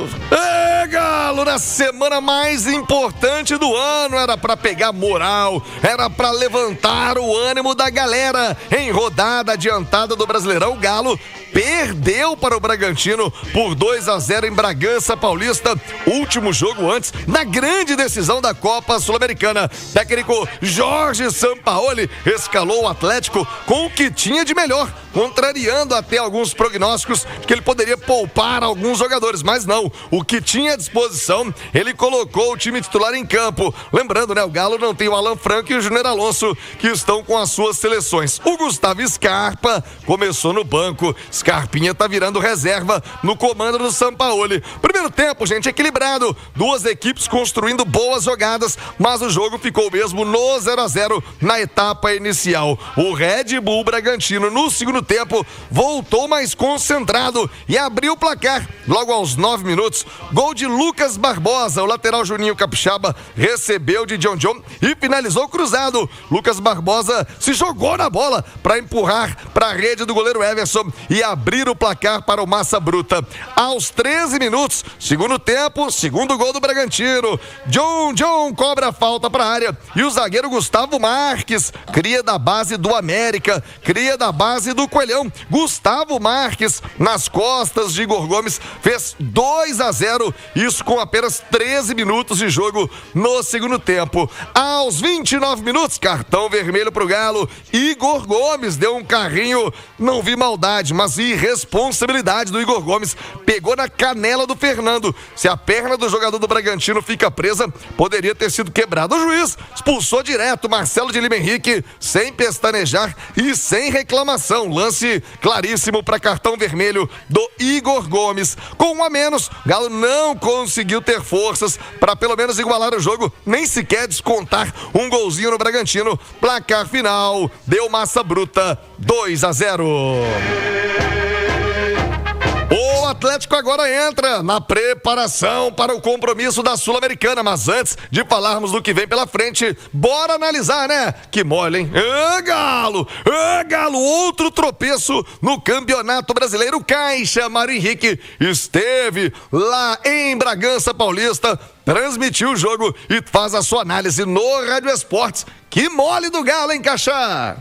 Galo! Galo, na semana mais importante do ano, era pra pegar moral, era pra levantar o ânimo da galera. Em rodada adiantada do Brasileirão, o Galo perdeu para o Bragantino por 2-0 em Bragança Paulista, último jogo antes da grande decisão da Copa Sul-Americana. Técnico Jorge Sampaoli escalou o Atlético com o que tinha de melhor, contrariando até alguns prognósticos que ele poderia poupar alguns jogadores, mas não, o que tinha à disposição, ele colocou o time titular em campo. Lembrando, né, o Galo não tem o Alan Franco e o Júnior Alonso, que estão com as suas seleções. O Gustavo Scarpa começou no banco, Scarpinha tá virando reserva no comando do Sampaoli. Primeiro tempo, gente, equilibrado, duas equipes construindo boas jogadas, mas o jogo ficou mesmo no 0-0 na etapa inicial. O Red Bull Bragantino no segundo tempo voltou mais concentrado e abriu o placar logo aos 9 minutos. Gol de Lucas Barbosa, o lateral Juninho Capixaba recebeu de John e finalizou cruzado. Lucas Barbosa se jogou na bola para empurrar para a rede do goleiro Everson e abrir o placar para o Massa Bruta. Aos 13 minutos, segundo tempo, segundo gol do Bragantino. John cobra a falta para a área e o zagueiro Gustavo Marques, cria da base do América, cria da base do Coelhão. Gustavo Marques, nas costas de Igor Gomes, fez 2-0, isso com apenas 13 minutos de jogo no segundo tempo. Aos 29 minutos, cartão vermelho pro Galo. Igor Gomes deu um carrinho, não vi maldade, mas irresponsabilidade do Igor Gomes, pegou na canela do Fernando. Se a perna do jogador do Bragantino fica presa, poderia ter sido quebrada. O juiz expulsou direto Marcelo de Lima Henrique, sem pestanejar e sem reclamação. Lance claríssimo para cartão vermelho do Igor Gomes. Com um a menos, Galo não conseguiu ter forças para pelo menos igualar o jogo, nem sequer descontar um golzinho no Bragantino. Placar final, deu Massa Bruta 2-0. O Atlético agora entra na preparação para o compromisso da Sul-Americana, mas antes de falarmos do que vem pela frente, bora analisar, né? Que mole, hein? Galo! Galo! Outro tropeço no Campeonato Brasileiro. O Caixa Mário Henrique esteve lá em Bragança Paulista, transmitiu o jogo e faz a sua análise no Rádio Esportes. Que mole do Galo, hein, Caixa?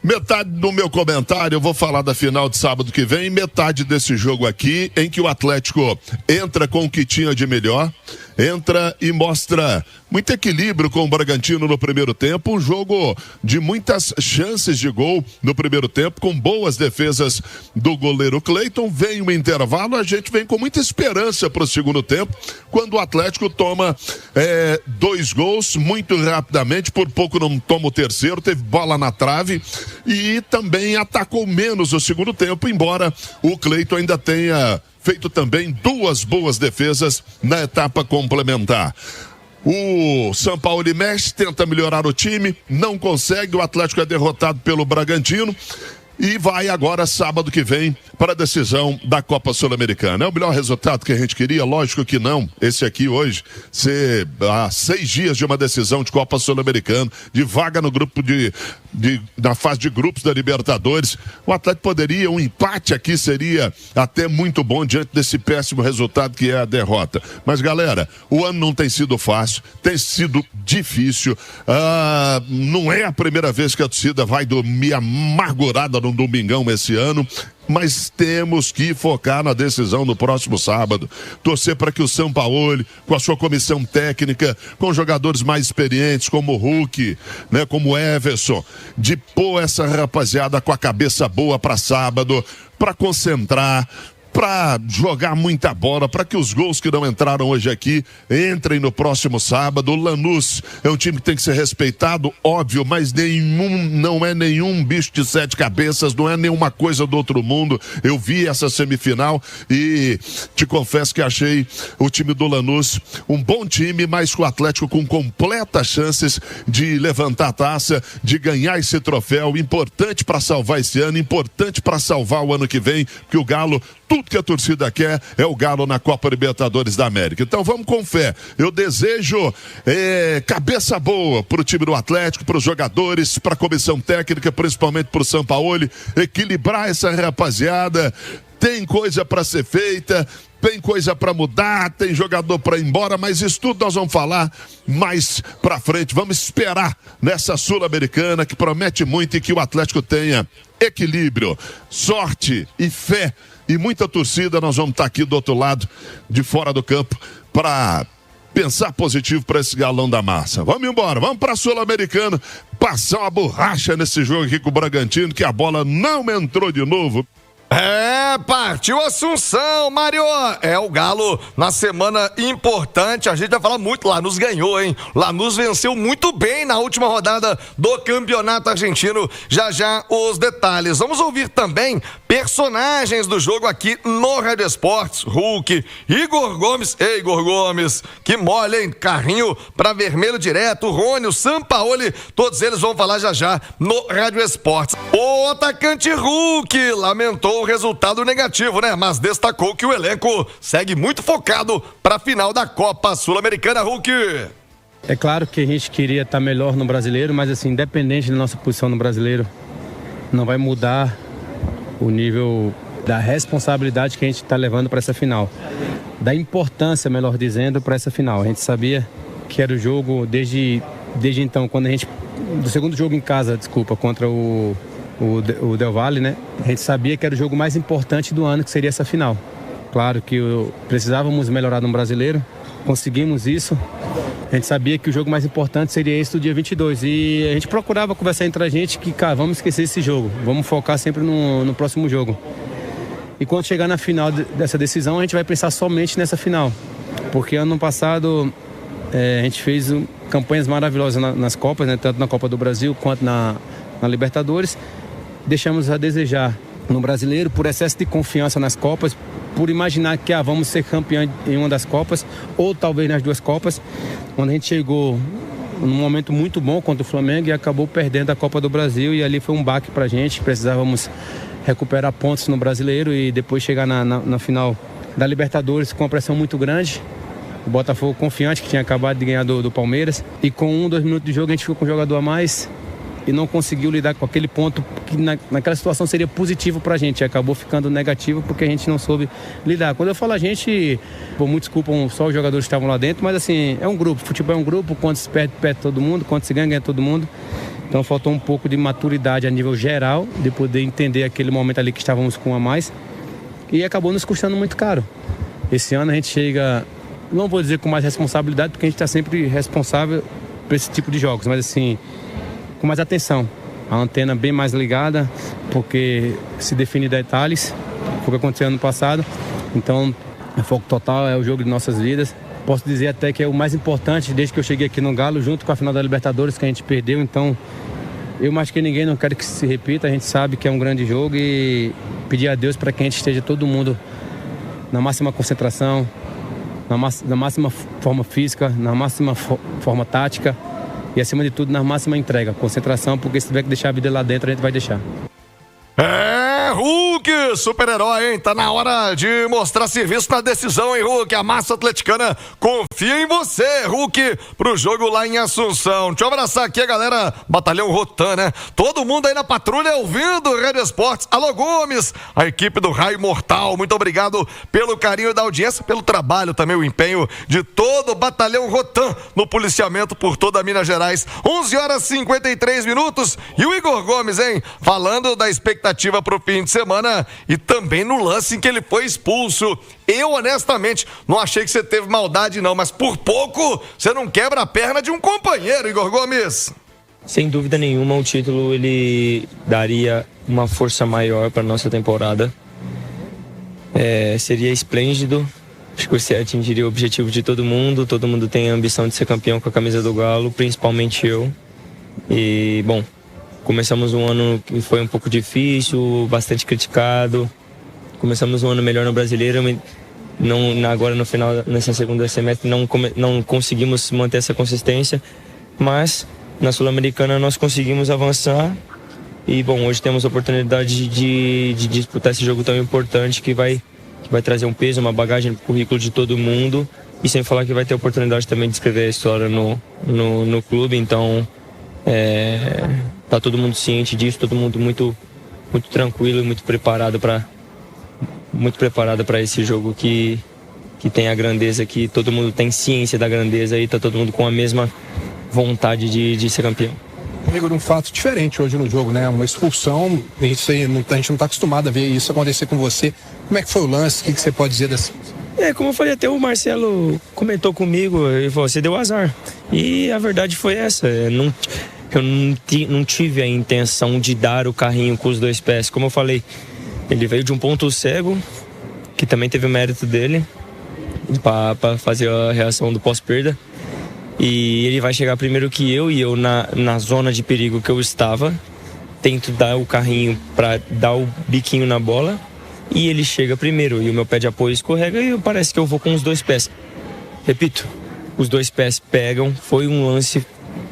Metade do meu comentário eu vou falar da final de sábado que vem, metade desse jogo aqui, em que o Atlético entra com o que tinha de melhor, entra e mostra muito equilíbrio com o Bragantino no primeiro tempo, um jogo de muitas chances de gol no primeiro tempo, com boas defesas do goleiro Cleiton. Vem um intervalo, a gente vem com muita esperança para o segundo tempo, quando o Atlético toma 2 gols muito rapidamente, por pouco não toma o terceiro, teve bola na trave e também atacou menos o segundo tempo, embora o Cleiton ainda tenha feito também 2 boas defesas na etapa complementar. O Sampaoli mexe, tenta melhorar o time, não consegue, o Atlético é derrotado pelo Bragantino e vai agora sábado que vem para a decisão da Copa Sul-Americana. É o melhor resultado que a gente queria? Lógico que não. Esse aqui hoje, há 6 dias de uma decisão de Copa Sul-Americana, de vaga no grupo na fase de grupos da Libertadores. O Atlético poderia, um empate aqui seria até muito bom diante desse péssimo resultado que é a derrota. Mas galera, o ano não tem sido fácil, tem sido difícil. Não é a primeira vez que a torcida vai dormir amargurada no domingão esse ano. Mas temos que focar na decisão no próximo sábado, torcer para que o Sampaoli, com a sua comissão técnica, com jogadores mais experientes como o Hulk, né, como o Everson, de pôr essa rapaziada com a cabeça boa para sábado, para concentrar, para jogar muita bola, para que os gols que não entraram hoje aqui entrem no próximo sábado. O Lanús é um time que tem que ser respeitado, óbvio, mas não é nenhum bicho de 7 cabeças, não é nenhuma coisa do outro mundo. Eu vi essa semifinal e te confesso que achei o time do Lanús um bom time, mas com o Atlético com completas chances de levantar a taça, de ganhar esse troféu, importante para salvar esse ano, importante para salvar o ano que vem, porque o Galo, tudo que a torcida quer é o Galo na Copa Libertadores da América. Então vamos com fé. Eu desejo cabeça boa para o time do Atlético, para os jogadores, para a comissão técnica, principalmente para o Sampaoli, equilibrar essa rapaziada. Tem coisa para ser feita, tem coisa para mudar, tem jogador para ir embora, mas isso tudo nós vamos falar mais para frente. Vamos esperar nessa Sul-Americana que promete muito e que o Atlético tenha equilíbrio, sorte e fé e muita torcida. Nós vamos estar aqui do outro lado, de fora do campo, para pensar positivo para esse galão da massa. Vamos embora, vamos para a Sul-Americana, passar uma borracha nesse jogo aqui com o Bragantino, que a bola não entrou de novo. Partiu Assunção, Mário. O Galo na semana importante, a gente vai falar muito, Lanús ganhou, hein? Lanús venceu muito bem na última rodada do Campeonato Argentino. Já os detalhes. Vamos ouvir também personagens do jogo aqui no Rádio Esportes. Hulk, Igor Gomes. Ei, Igor Gomes, que mole, hein? Carrinho pra vermelho direto, Rony, o Sampaoli, todos eles vão falar já no Rádio Esportes. O atacante Hulk lamentou o resultado negativo, né? Mas destacou que o elenco segue muito focado para a final da Copa Sul-Americana. Hulk. É claro que a gente queria estar melhor no Brasileiro, mas assim, independente da nossa posição no Brasileiro, não vai mudar o nível da responsabilidade que a gente está levando para essa final. Da importância, melhor dizendo, para essa final. A gente sabia que era o jogo desde então, quando a gente... Do segundo jogo em casa, contra o Del Valle, né? A gente sabia que era o jogo mais importante do ano, que seria essa final. Claro que precisávamos melhorar no Brasileiro, conseguimos isso. A gente sabia que o jogo mais importante seria esse do dia 22. E a gente procurava conversar entre a gente que, cara, vamos esquecer esse jogo, vamos focar sempre no próximo jogo. E quando chegar na final dessa decisão, a gente vai pensar somente nessa final. Porque ano passado a gente fez campanhas maravilhosas nas Copas, né? Tanto na Copa do Brasil quanto na Libertadores. Deixamos a desejar no Brasileiro por excesso de confiança nas Copas, por imaginar que vamos ser campeão em uma das Copas ou talvez nas duas Copas, quando a gente chegou num momento muito bom contra o Flamengo e acabou perdendo a Copa do Brasil, e ali foi um baque pra gente. Precisávamos recuperar pontos no Brasileiro e depois chegar na final da Libertadores com uma pressão muito grande. O Botafogo confiante, que tinha acabado de ganhar do Palmeiras, e com 2 minutos de jogo a gente ficou com um jogador a mais e não conseguiu lidar com aquele ponto que naquela situação seria positivo pra gente, e acabou ficando negativo porque a gente não soube lidar. Quando eu falo a gente, muito desculpam só os jogadores que estavam lá dentro, mas assim, é um grupo, futebol é um grupo, quando se perde todo mundo, quando se ganha todo mundo. Então faltou um pouco de maturidade a nível geral, de poder entender aquele momento ali que estávamos com um a mais, e acabou nos custando muito caro. Esse ano a gente chega, não vou dizer com mais responsabilidade, porque a gente está sempre responsável por esse tipo de jogos, mas assim, com mais atenção, a antena bem mais ligada, porque se define detalhes, foi o que aconteceu ano passado. Então, o foco total é o jogo de nossas vidas. Posso dizer até que é o mais importante desde que eu cheguei aqui no Galo, junto com a final da Libertadores que a gente perdeu. Então, eu mais que ninguém não quero que se repita. A gente sabe que é um grande jogo e pedir a Deus para que a gente esteja todo mundo na máxima concentração, na máxima forma física, na máxima forma tática. E, acima de tudo, na máxima entrega, concentração, porque se tiver que deixar a vida lá dentro, a gente vai deixar. Hulk, super-herói, hein? Tá na hora de mostrar serviço na decisão, hein, Hulk? A massa atleticana confia em você, Hulk, pro jogo lá em Assunção. Deixa eu abraçar aqui a galera, Batalhão Rotan, né? Todo mundo aí na patrulha ouvindo o Rádio Esportes. Alô, Gomes, a equipe do Raio Mortal, muito obrigado pelo carinho da audiência, pelo trabalho também, o empenho de todo o Batalhão Rotan no policiamento por toda Minas Gerais. 11h53. E o Igor Gomes, hein? Falando da expectativa pro fim de semana e também no lance em que ele foi expulso. Eu, honestamente, não achei que você teve maldade não, mas por pouco você não quebra a perna de um companheiro, Igor Gomes. Sem dúvida nenhuma, o título ele daria uma força maior para nossa temporada. Seria esplêndido. Acho que você atingiria o objetivo de todo mundo tem a ambição de ser campeão com a camisa do Galo, principalmente eu. E, bom, começamos um ano que foi um pouco difícil, bastante criticado. Começamos um ano melhor no Brasileiro, agora no final, nessa segunda semestre, não conseguimos manter essa consistência. Mas na Sul-Americana nós conseguimos avançar. E, bom, hoje temos a oportunidade de disputar esse jogo tão importante que vai trazer um peso, uma bagagem no currículo de todo mundo. E sem falar que vai ter a oportunidade também de escrever a história no clube. Então, tá todo mundo ciente disso, todo mundo muito, muito tranquilo e muito preparado para esse jogo que tem a grandeza, que todo mundo tem ciência da grandeza e tá todo mundo com a mesma vontade de ser campeão. Igor, um fato diferente hoje no jogo, né? Uma expulsão, a gente não está acostumado a ver isso acontecer com você. Como é que foi o lance? O que você pode dizer dessa? Como eu falei, até o Marcelo comentou comigo, ele falou, você deu azar. E a verdade foi essa, eu não tive a intenção de dar o carrinho com os 2 pés. Como eu falei, ele veio de um ponto cego, que também teve o mérito dele, para fazer a reação do pós-perda. E ele vai chegar primeiro que eu, e eu na zona de perigo que eu estava, tento dar o carrinho para dar o biquinho na bola, e ele chega primeiro, e o meu pé de apoio escorrega, e parece que eu vou com os 2 pés. Repito, os 2 pés pegam, foi um lance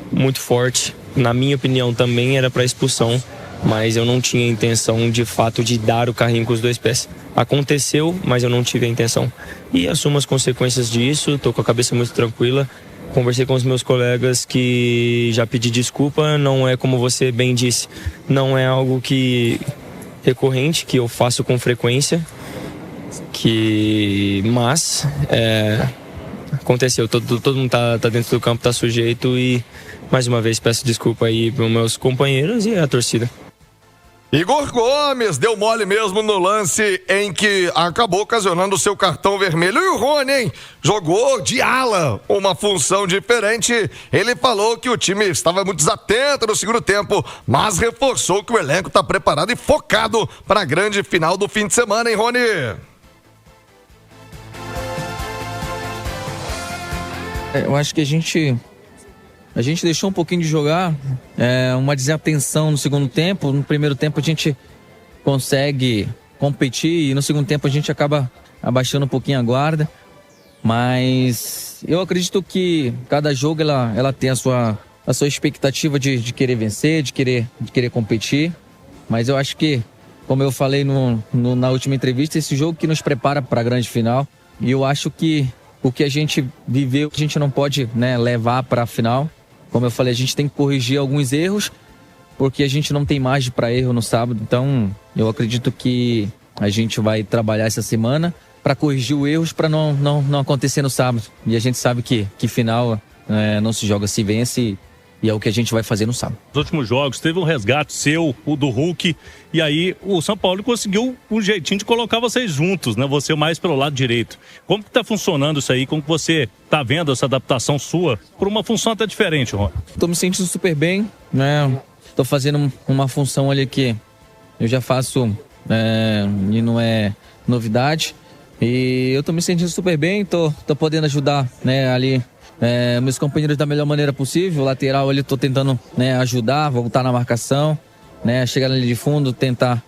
muito forte, na minha opinião também era para expulsão, mas eu não tinha intenção de fato de dar o carrinho com os 2 pés. Aconteceu, mas eu não tive a intenção. E assumo as consequências disso, tô com a cabeça muito tranquila. Conversei com os meus colegas que já pedi desculpa, não é como você bem disse, não é algo que recorrente, que eu faço com frequência, mas aconteceu, todo mundo tá dentro do campo, tá sujeito, e mais uma vez peço desculpa aí para os meus companheiros e a torcida. Igor Gomes deu mole mesmo no lance em que acabou ocasionando o seu cartão vermelho. E o Rony, hein? Jogou de ala, uma função diferente. Ele falou que o time estava muito desatento no segundo tempo, mas reforçou que o elenco está preparado e focado para a grande final do fim de semana, hein, Rony? Eu acho que a gente deixou um pouquinho de jogar, uma desatenção no segundo tempo. No primeiro tempo a gente consegue competir e no segundo tempo a gente acaba abaixando um pouquinho a guarda. Mas eu acredito que cada jogo ela tem a sua expectativa de querer vencer, de querer competir. Mas eu acho que, como eu falei na última entrevista, esse jogo que nos prepara para a grande final. E eu acho que o que a gente viveu, a gente não pode, levar para a final. Como eu falei, a gente tem que corrigir alguns erros, porque a gente não tem margem para erro no sábado. Então, eu acredito que a gente vai trabalhar essa semana para corrigir os erros, para não acontecer no sábado. E a gente sabe que final não se joga, se vence, e é o que a gente vai fazer no sábado. Nos últimos jogos, teve um resgate seu, o do Hulk, e aí o São Paulo conseguiu um jeitinho de colocar vocês juntos, né? Você mais pelo lado direito. Como que tá funcionando isso aí? Como que você tá vendo essa adaptação sua por uma função até diferente, Rony? Tô me sentindo super bem, né? Tô fazendo uma função ali que eu já faço e não é novidade. E eu tô me sentindo super bem, tô podendo ajudar, ali meus companheiros da melhor maneira possível. O lateral ali tô tentando ajudar, voltar na marcação, chegar ali de fundo, tentar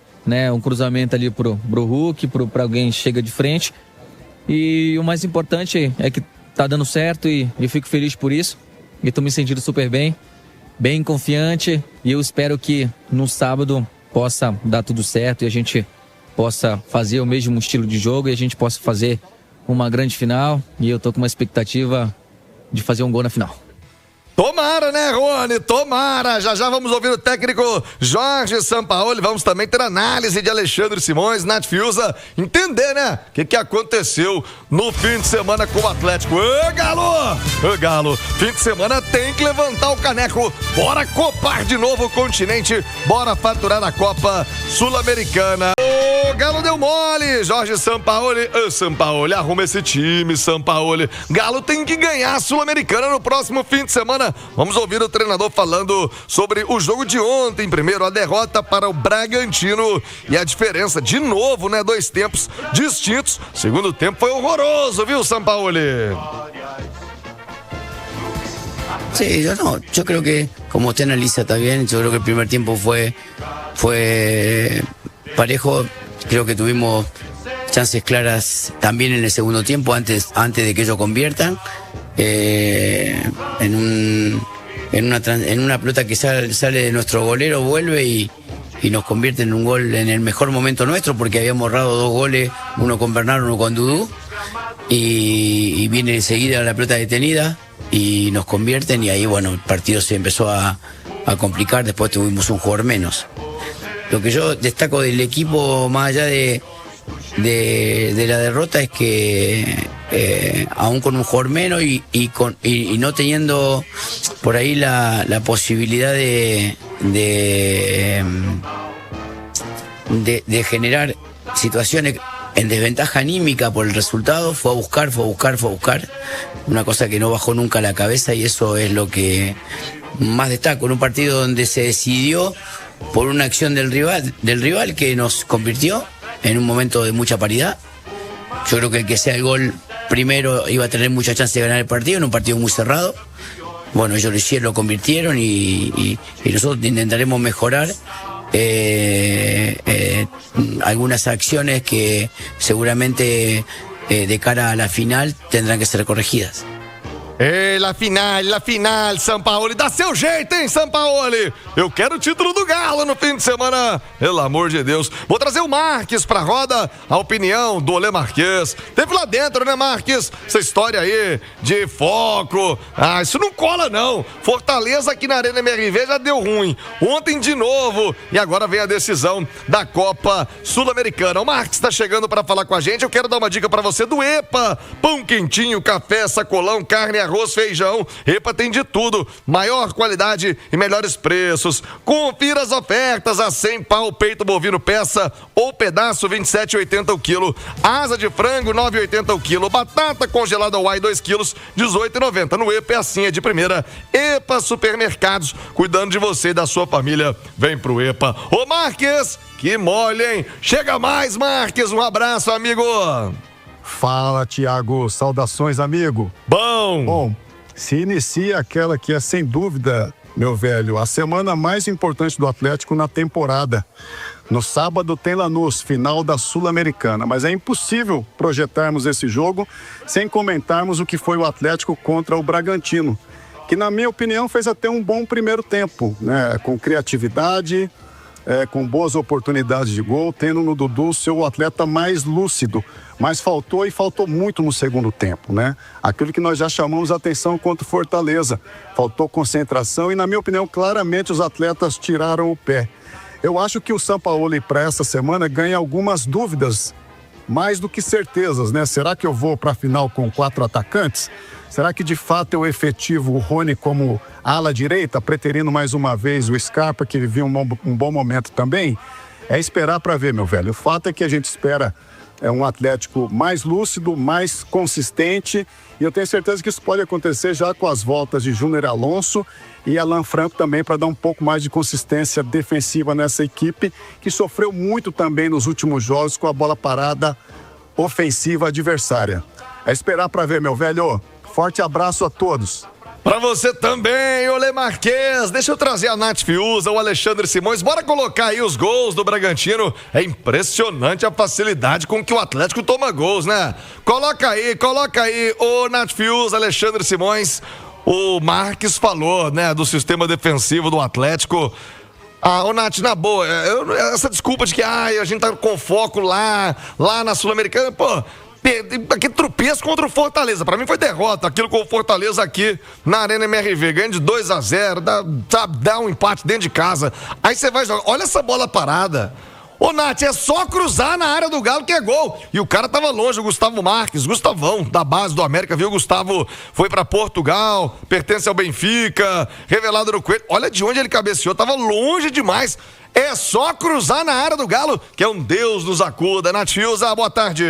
um cruzamento ali pro Hulk, pra alguém que chega de frente. E o mais importante é que tá dando certo e eu fico feliz por isso. E tô me sentindo super bem confiante, e eu espero que no sábado possa dar tudo certo e a gente possa fazer o mesmo estilo de jogo e a gente possa fazer uma grande final. E eu tô com uma expectativa de fazer um gol na final. Tomara, né, Rony? Tomara! Já vamos ouvir o técnico Jorge Sampaoli. Vamos também ter análise de Alexandre Simões, Nath Fiuza, entender, né, o que aconteceu no fim de semana com o Atlético. Ô, Galo! Ô, Galo! Fim de semana tem que levantar o caneco. Bora copar de novo o continente. Bora faturar a Copa Sul-Americana. O Galo deu mole, Jorge Sampaoli. Ô, Sampaoli, arruma esse time, Sampaoli. Galo tem que ganhar a Sul-Americana no próximo fim de semana. Vamos ouvir o treinador falando sobre o jogo de ontem. Primeiro, a derrota para o Bragantino e a diferença, de novo, né? 2 tempos distintos. Segundo tempo foi horroroso, viu, Sampaoli? Sí, yo creo que, como usted analiza, está bien. Yo creo que el primer tiempo fue parejo. Creo que tuvimos chances claras también en el segundo tiempo, antes de que ellos conviertan. En una pelota que sale de nuestro golero, vuelve y nos convierte en un gol en el mejor momento nuestro, porque habíamos ahorrado 2 goles, uno con Bernardo, uno con Dudú, y viene enseguida la pelota detenida y nos convierten, y ahí el partido se empezó a complicar. Después tuvimos un jugador menos. Lo que yo destaco del equipo, más allá de de la derrota es que aún con un jugador menos y no teniendo por ahí la posibilidad de generar situaciones en desventaja anímica por el resultado, fue a buscar, una cosa que no bajó nunca la cabeza, y eso es lo que más destaco en un partido donde se decidió por una acción del rival que nos convirtió en un momento de mucha paridad. Yo creo que el que sea el gol primero iba a tener mucha chance de ganar el partido, en un partido muy cerrado. Bueno, ellos lo hicieron, lo convirtieron, y nosotros intentaremos mejorar algunas acciones que seguramente de cara a la final tendrán que ser corregidas. La final, Sampaoli, dá seu jeito, hein, Sampaoli? Eu quero o título do Galo no fim de semana, pelo amor de Deus. Vou trazer o Marques pra roda, a opinião do Olê Marques. Teve lá dentro, né, Marques? Essa história aí de foco, isso não cola não. Fortaleza aqui na Arena MRV já deu ruim. Ontem de novo, e agora vem a decisão da Copa Sul-Americana. O Marques tá chegando pra falar com a gente. Eu quero dar uma dica pra você do EPA. Pão quentinho, café, sacolão, carne, arroz, feijão. EPA tem de tudo, maior qualidade e melhores preços. Confira as ofertas: a 100 pau, peito bovino peça ou pedaço, 27,80 o quilo. Asa de frango, 9,80 o quilo. Batata congelada Uai, 2 quilos, 18,90. No EPA é assim, é de primeira. EPA Supermercados, cuidando de você e da sua família. Vem pro EPA. Ô Marques, que mole, hein? Chega mais, Marques, um abraço, amigo. Fala, Thiago. Saudações, amigo. Bom, se inicia aquela que é, sem dúvida, meu velho, a semana mais importante do Atlético na temporada. No sábado tem Lanús, final da Sul-Americana, mas é impossível projetarmos esse jogo sem comentarmos o que foi o Atlético contra o Bragantino, que, na minha opinião, fez até um bom primeiro tempo, né? Com criatividade, com boas oportunidades de gol, tendo no Dudu seu atleta mais lúcido, mas faltou muito no segundo tempo, né? Aquilo que nós já chamamos a atenção contra o Fortaleza, faltou concentração e, na minha opinião, claramente os atletas tiraram o pé. Eu acho que o Sampaoli para essa semana ganha algumas dúvidas, mais do que certezas, né? Será que eu vou para a final com 4 atacantes? Será que de fato eu efetivo o Rony como ala direita, preterindo mais uma vez o Scarpa, que vivia um bom momento também? É esperar para ver, meu velho. O fato é que a gente espera um Atlético mais lúcido, mais consistente, e eu tenho certeza que isso pode acontecer já com as voltas de Júnior Alonso e Alan Franco também, para dar um pouco mais de consistência defensiva nessa equipe, que sofreu muito também nos últimos jogos com a bola parada ofensiva adversária. É esperar para ver, meu velho. Forte abraço a todos. Pra você também, Olê Marques. Deixa eu trazer a Nath Fiuza, o Alexandre Simões. Bora colocar aí os gols do Bragantino. É impressionante a facilidade com que o Atlético toma gols, né? Coloca aí, ô Nath Fiuza, Alexandre Simões. O Marques falou, né, do sistema defensivo do Atlético. Ô Nath, na boa, essa desculpa de que a gente tá com foco lá na Sul-Americana, pô, aquele tropeço contra o Fortaleza, pra mim foi derrota, aquilo com o Fortaleza aqui na Arena MRV, ganha de 2-0, dá um empate dentro de casa, aí você vai jogar, olha essa bola parada. Ô Nath, é só cruzar na área do Galo que é gol. E o cara tava longe, o Gustavo Marques, Gustavão, da base do América, viu? O Gustavo foi pra Portugal, pertence ao Benfica, revelado no Coelho. Olha de onde ele cabeceou, tava longe demais. É só cruzar na área do Galo, que é um Deus nos acuda. Nath Fiuza, boa tarde.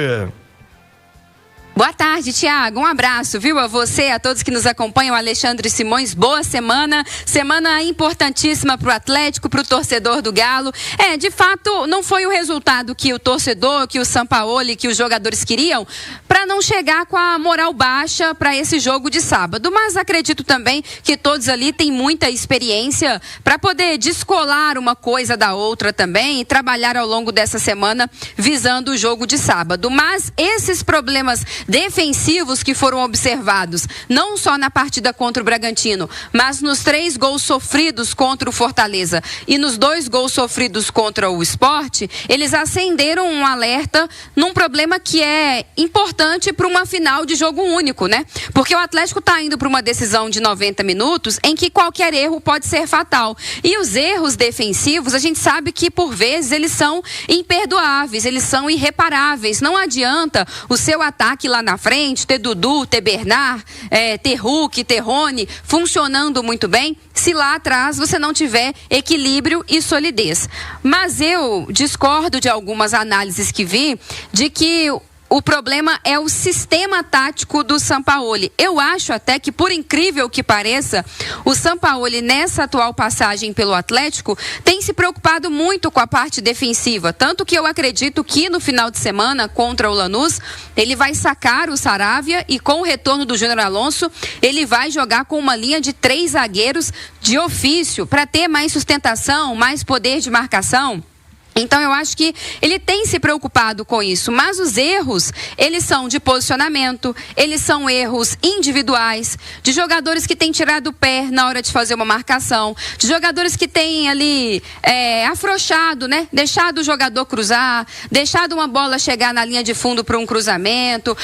Boa tarde, Thiago. Um abraço, viu? A você, a todos que nos acompanham. Alexandre Simões, boa semana. Semana importantíssima para o Atlético, para o torcedor do Galo. De fato, não foi o resultado que o torcedor, que o Sampaoli, que os jogadores queriam, para não chegar com a moral baixa para esse jogo de sábado. Mas acredito também que todos ali têm muita experiência para poder descolar uma coisa da outra também e trabalhar ao longo dessa semana visando o jogo de sábado. Mas esses problemas defensivos que foram observados, não só na partida contra o Bragantino, mas nos 3 gols sofridos contra o Fortaleza e nos 2 gols sofridos contra o Sport, eles acenderam um alerta num problema que é importante para uma final de jogo único, né? Porque o Atlético está indo para uma decisão de 90 minutos em que qualquer erro pode ser fatal. E os erros defensivos, a gente sabe que por vezes eles são imperdoáveis, eles são irreparáveis. Não adianta o seu ataque lá na frente, ter Dudu, ter Bernard, ter Hulk, ter Rony, funcionando muito bem, se lá atrás você não tiver equilíbrio e solidez. Mas eu discordo de algumas análises que vi de que o problema é o sistema tático do Sampaoli. Eu acho até que, por incrível que pareça, o Sampaoli, nessa atual passagem pelo Atlético, tem se preocupado muito com a parte defensiva. Tanto que eu acredito que no final de semana, contra o Lanús, ele vai sacar o Saravia e com o retorno do Júnior Alonso, ele vai jogar com uma linha de 3 zagueiros de ofício, para ter mais sustentação, mais poder de marcação. Então, eu acho que ele tem se preocupado com isso, mas os erros, eles são de posicionamento, eles são erros individuais, de jogadores que têm tirado o pé na hora de fazer uma marcação, de jogadores que têm ali afrouxado, né? Deixado o jogador cruzar, deixado uma bola chegar na linha de fundo para um cruzamento.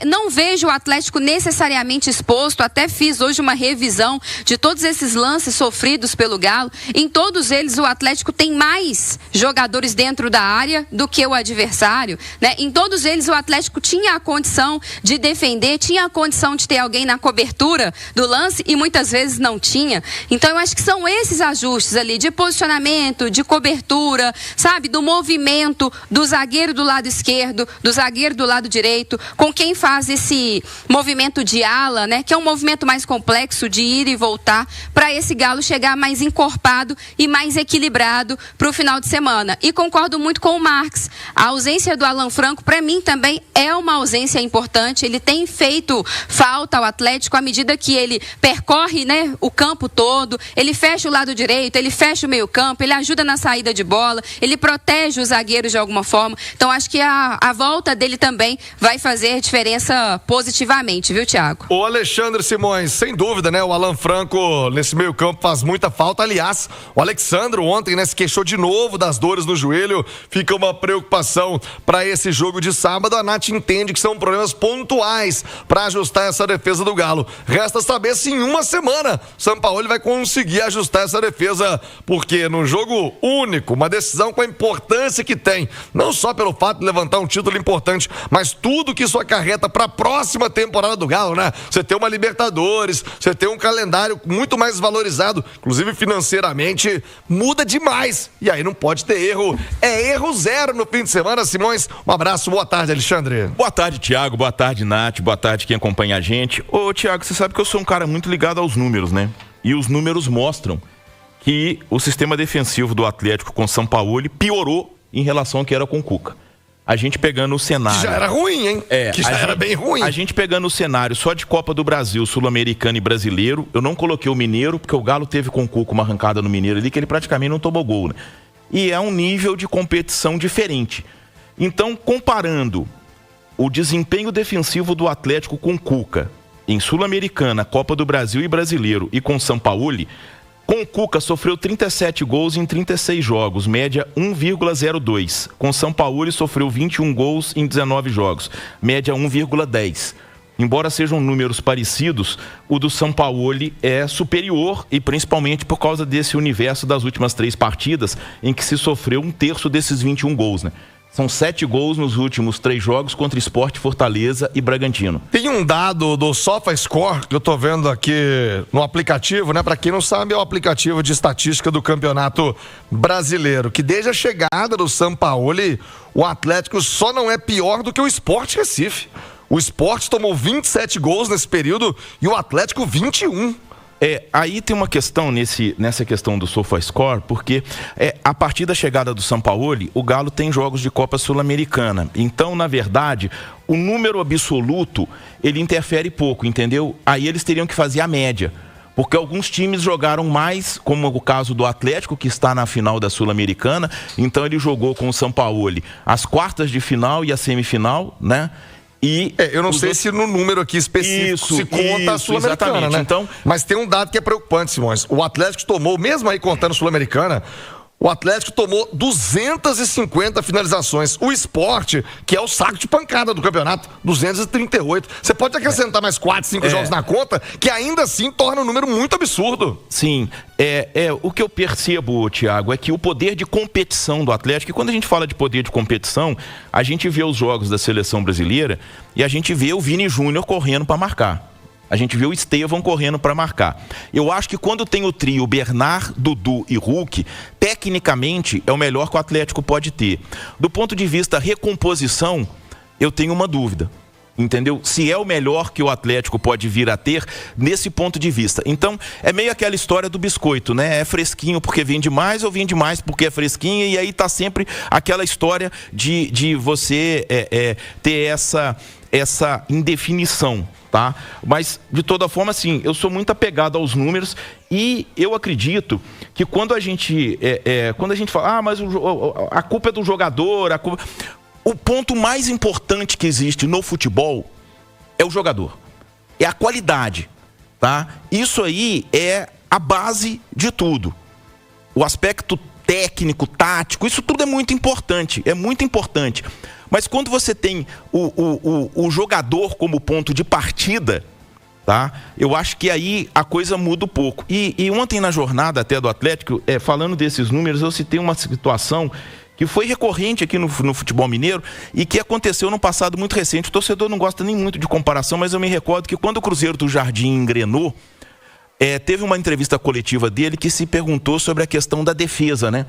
Não vejo o Atlético necessariamente exposto, até fiz hoje uma revisão de todos esses lances sofridos pelo Galo. Em todos eles, o Atlético tem mais jogadores dentro da área do que o adversário, né? Em todos eles o Atlético tinha a condição de defender, tinha a condição de ter alguém na cobertura do lance e muitas vezes não tinha. Então eu acho que são esses ajustes ali de posicionamento, de cobertura, sabe, do movimento do zagueiro do lado esquerdo, do zagueiro do lado direito, com quem faz esse movimento de ala, né, que é um movimento mais complexo de ir e voltar, para esse Galo chegar mais encorpado e mais equilibrado para o final de semana. E concordo muito com o Marques. A ausência do Alan Franco, para mim, também é uma ausência importante. Ele tem feito falta ao Atlético à medida que ele percorre, né, o campo todo, ele fecha o lado direito, ele fecha o meio campo, ele ajuda na saída de bola, ele protege os zagueiros de alguma forma. Então, acho que a volta dele também vai fazer diferença positivamente, viu, Thiago? O Alexandre Simões, sem dúvida, né? O Alan Franco nesse meio campo faz muita falta. Aliás, o Alexandro ontem, né, se queixou de novo das dores no joelho, fica uma preocupação para esse jogo de sábado. A Nath entende que são problemas pontuais para ajustar essa defesa do Galo. Resta saber se em uma semana o Sampaoli vai conseguir ajustar essa defesa, porque no jogo único, uma decisão com a importância que tem, não só pelo fato de levantar um título importante, mas tudo que isso acarreta para a próxima temporada do Galo, né? Você tem uma Libertadores, você tem um calendário muito mais valorizado, inclusive financeiramente, muda demais. E aí não pode ter erro. É erro zero no fim de semana, Simões. Um abraço, boa tarde, Alexandre. Boa tarde, Thiago, boa tarde, Nath, boa tarde quem acompanha a gente. Ô, Thiago, você sabe que eu sou um cara muito ligado aos números, né? E os números mostram que o sistema defensivo do Atlético com Sampaoli piorou em relação ao que era com o Cuca. A gente pegando o cenário... Que já era ruim, hein? Que já era bem ruim. A gente pegando o cenário só de Copa do Brasil, Sul-Americano e Brasileiro, eu não coloquei o Mineiro, porque o Galo teve com o Cuca uma arrancada no Mineiro ali que ele praticamente não tomou gol, né? E é um nível de competição diferente. Então, comparando o desempenho defensivo do Atlético com o Cuca em Sul-Americana, Copa do Brasil e Brasileiro e com o Sampaoli, com o Cuca sofreu 37 gols em 36 jogos, média 1,02. Com o Sampaoli sofreu 21 gols em 19 jogos, média 1,10. Embora sejam números parecidos, o do Sampaoli é superior e principalmente por causa desse universo das últimas 3 partidas em que se sofreu 1/3 desses 21 gols, né? São 7 gols nos últimos 3 jogos contra Sport, Fortaleza e Bragantino. Tem um dado do SofaScore que eu tô vendo aqui no aplicativo, né? Pra quem não sabe, é o aplicativo de estatística do Campeonato Brasileiro, que desde a chegada do Sampaoli, o Atlético só não é pior do que o Sport Recife. O Sport tomou 27 gols nesse período e o Atlético 21. Aí tem uma questão nessa questão do SofaScore, porque a partir da chegada do Sampaoli, o Galo tem jogos de Copa Sul-Americana. Então, na verdade, o número absoluto, ele interfere pouco, entendeu? Aí eles teriam que fazer a média. Porque alguns times jogaram mais, como o caso do Atlético, que está na final da Sul-Americana. Então ele jogou com o Sampaoli as quartas de final e a semifinal, né? E eu não sei se no número aqui específico se conta a Sul-Americana, né? Então, mas tem um dado que é preocupante, Simões. O Atlético tomou, mesmo aí contando Sul-Americana, o Atlético tomou 250 finalizações. O Sport, que é o saco de pancada do campeonato, 238. Você pode acrescentar mais 4, 5 jogos na conta, que ainda assim torna um número muito absurdo. Sim, o que eu percebo, Thiago, é que o poder de competição do Atlético, e quando a gente fala de poder de competição, a gente vê os jogos da seleção brasileira e a gente vê o Vini Júnior correndo para marcar. A gente vê o Estevão correndo para marcar. Eu acho que quando tem o trio Bernard, Dudu e Hulk, tecnicamente é o melhor que o Atlético pode ter. Do ponto de vista recomposição, eu tenho uma dúvida. Entendeu? Se é o melhor que o Atlético pode vir a ter nesse ponto de vista. Então, é meio aquela história do biscoito, né? É fresquinho porque vende mais ou vende mais porque é fresquinho, e aí tá sempre aquela história de você ter essa indefinição, tá? Mas, de toda forma, assim, eu sou muito apegado aos números e eu acredito que quando a gente fala, mas a culpa é do jogador, o ponto mais importante que existe no futebol é o jogador, é a qualidade, tá? Isso aí é a base de tudo. O aspecto técnico, tático, isso tudo é muito importante, Mas quando você tem o jogador como ponto de partida, tá? Eu acho que aí a coisa muda um pouco. E ontem na jornada até do Atlético, falando desses números, eu citei uma situação que foi recorrente aqui no futebol mineiro e que aconteceu no passado muito recente. O torcedor não gosta nem muito de comparação, mas eu me recordo que quando o Cruzeiro do Jardim engrenou, teve uma entrevista coletiva dele que se perguntou sobre a questão da defesa, né?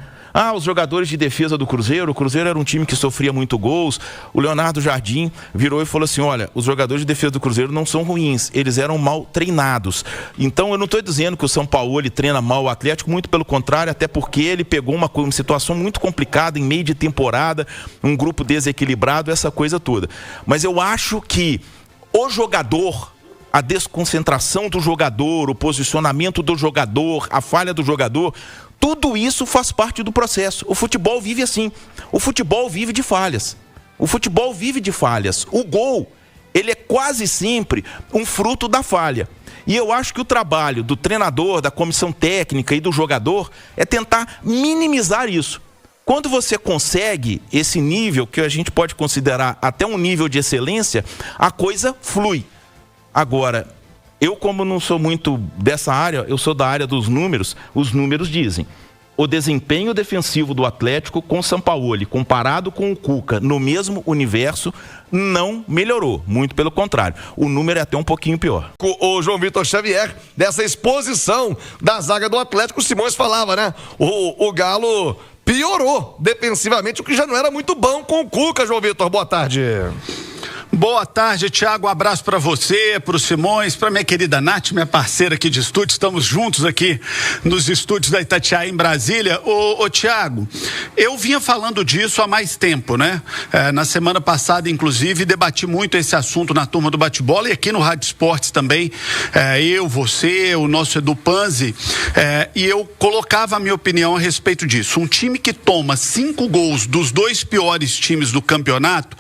Os jogadores de defesa do Cruzeiro, o Cruzeiro era um time que sofria muito gols. O Leonardo Jardim virou e falou assim: olha, os jogadores de defesa do Cruzeiro não são ruins, eles eram mal treinados. Então eu não estou dizendo que o Sampaoli treina mal o Atlético, muito pelo contrário, até porque ele pegou uma situação muito complicada em meio de temporada, um grupo desequilibrado, essa coisa toda. Mas eu acho que o jogador, a desconcentração do jogador, o posicionamento do jogador, a falha do jogador, tudo isso faz parte do processo. O futebol vive assim. O futebol vive de falhas. O gol, ele é quase sempre um fruto da falha. E eu acho que o trabalho do treinador, da comissão técnica e do jogador é tentar minimizar isso. Quando você consegue esse nível, que a gente pode considerar até um nível de excelência, a coisa flui. Agora, eu como não sou muito dessa área, eu sou da área dos números, os números dizem: o desempenho defensivo do Atlético com o Sampaoli, comparado com o Cuca, no mesmo universo, não melhorou. Muito pelo contrário, o número é até um pouquinho pior. O João Vitor Xavier, dessa exposição da zaga do Atlético, o Simões falava, né? O Galo piorou defensivamente, o que já não era muito bom com o Cuca. João Vitor, boa tarde. Boa tarde, Thiago. Um abraço para você, para o Simões, para minha querida Nath, minha parceira aqui de estúdio. Estamos juntos aqui nos estúdios da Itatiaia, em Brasília. Ô Thiago, eu vinha falando disso há mais tempo, né? Na semana passada, inclusive, debati muito esse assunto na turma do bate-bola e aqui no Rádio Esportes também. Eu, você, o nosso Edu Panzi, e eu colocava a minha opinião a respeito disso. Um time que toma 5 gols dos 2 piores times do campeonato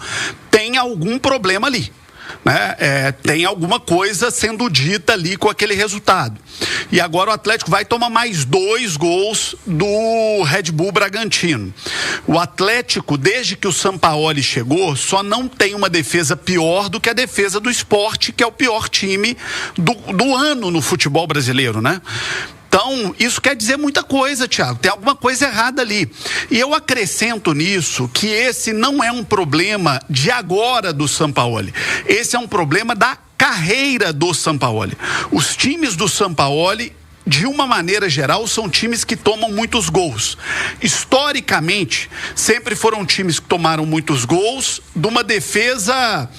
tem algum problema ali, né? Tem alguma coisa sendo dita ali com aquele resultado. E agora o Atlético vai tomar mais 2 gols do Red Bull Bragantino. O Atlético, desde que o Sampaoli chegou, só não tem uma defesa pior do que a defesa do Sport, que é o pior time do ano no futebol brasileiro, né? Então, isso quer dizer muita coisa, Thiago. Tem alguma coisa errada ali. E eu acrescento nisso que esse não é um problema de agora do Sampaoli. Esse é um problema da carreira do Sampaoli. Os times do Sampaoli, de uma maneira geral, são times que tomam muitos gols. Historicamente, sempre foram times que tomaram muitos gols, de uma defesa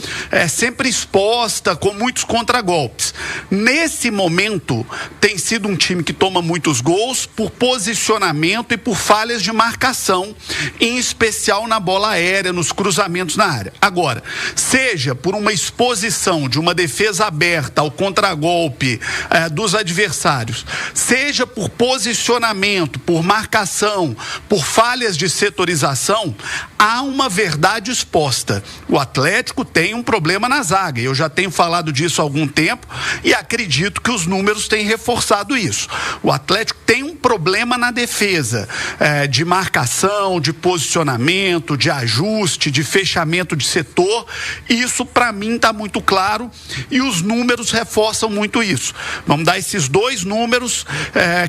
sempre exposta, com muitos contragolpes. Nesse momento, tem sido um time que toma muitos gols por posicionamento e por falhas de marcação, em especial na bola aérea, nos cruzamentos na área. Agora, seja por uma exposição de uma defesa aberta ao contragolpe dos adversários, seja por posicionamento, por marcação, por falhas de setorização, há uma verdade exposta. O Atlético tem um problema na zaga. Eu já tenho falado disso há algum tempo e acredito que os números têm reforçado isso. O Atlético tem um problema na defesa, de marcação, de posicionamento, de ajuste, de fechamento de setor. Isso, para mim, está muito claro e os números reforçam muito isso. Vamos dar esses dois números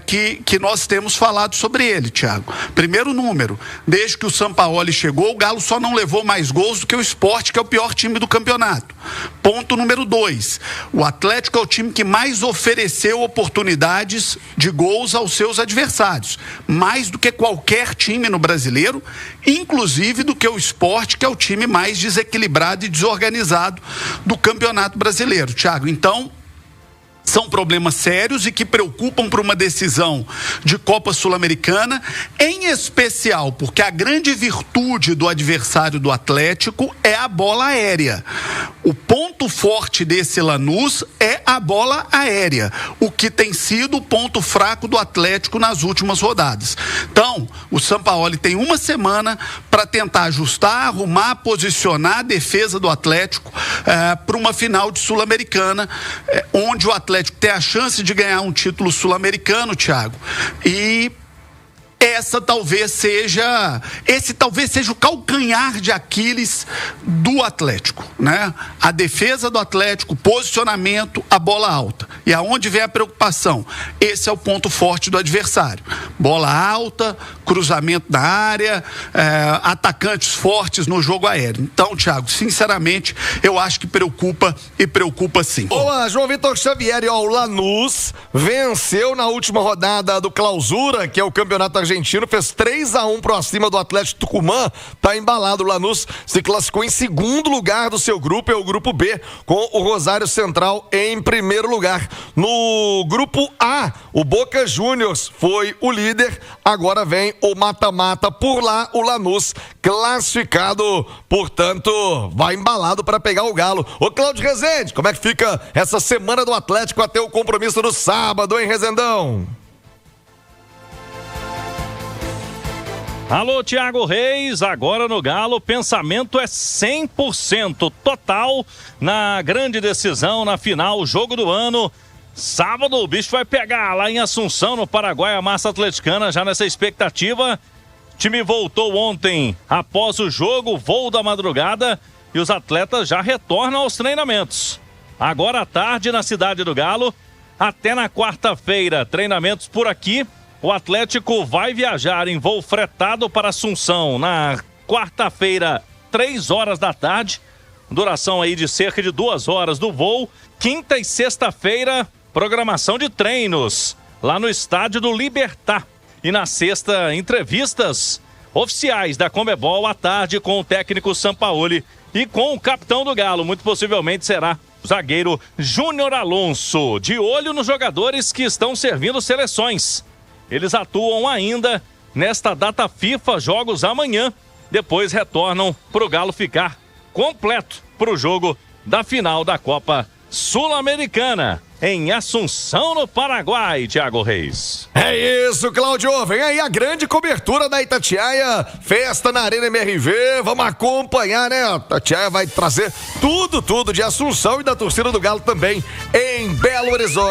que nós temos falado sobre ele, Thiago. Primeiro número, desde que o Sampaoli chegou, o Galo só não levou mais gols do que o Sport, que é o pior time do campeonato. Ponto número 2, o Atlético é o time que mais ofereceu oportunidades de gols aos seus adversários, mais do que qualquer time no Brasileiro, inclusive do que o Sport, que é o time mais desequilibrado e desorganizado do Campeonato Brasileiro, Thiago. Então, são problemas sérios e que preocupam para uma decisão de Copa Sul-Americana, em especial porque a grande virtude do adversário do Atlético é a bola aérea. O ponto forte desse Lanús é a bola aérea, o que tem sido o ponto fraco do Atlético nas últimas rodadas. Então, o Sampaoli tem uma semana para tentar ajustar, arrumar, posicionar a defesa do Atlético para uma final de Sul-Americana, onde o Atlético tem a chance de ganhar um título sul-americano, Thiago, e esse talvez seja o calcanhar de Aquiles do Atlético, né? A defesa do Atlético, posicionamento, a bola alta. E aonde vem a preocupação? Esse é o ponto forte do adversário. Bola alta, cruzamento na área, atacantes fortes no jogo aéreo. Então, Thiago, sinceramente, eu acho que preocupa e preocupa sim. Olá, João Vitor Xavier, o Lanús venceu na última rodada do Clausura, que é o campeonato argentino, fez 3-1 pro acima do Atlético Tucumã, tá embalado. O Lanús se classificou em segundo lugar do seu grupo, é o grupo B, com o Rosário Central em primeiro lugar. No grupo A, o Boca Juniors foi o líder, agora vem o mata-mata, por lá o Lanús classificado, portanto, vai embalado para pegar o Galo. Ô Cláudio Rezende, como é que fica essa semana do Atlético até o compromisso no sábado, hein, Rezendão? Alô, Thiago Reis, agora no Galo, o pensamento é 100% total na grande decisão, na final, jogo do ano. Sábado o bicho vai pegar lá em Assunção, no Paraguai, a massa atleticana, já nessa expectativa. O time voltou ontem após o jogo, voo da madrugada, e os atletas já retornam aos treinamentos. Agora à tarde na Cidade do Galo, até na quarta-feira, treinamentos por aqui. O Atlético vai viajar em voo fretado para Assunção na quarta-feira, 3 horas da tarde. Duração aí de cerca de 2 horas do voo. Quinta e sexta-feira, programação de treinos lá no estádio do Libertad. E na sexta, entrevistas oficiais da Conmebol à tarde com o técnico Sampaoli e com o capitão do Galo. Muito possivelmente será o zagueiro Júnior Alonso. De olho nos jogadores que estão servindo seleções. Eles atuam ainda nesta data FIFA, jogos amanhã. Depois retornam para o Galo ficar completo para o jogo da final da Copa Sul-Americana em Assunção, no Paraguai, Thiago Reis. É isso, Cláudio. Vem aí a grande cobertura da Itatiaia, festa na Arena MRV. Vamos acompanhar, né? A Itatiaia vai trazer tudo de Assunção e da torcida do Galo também em Belo Horizonte.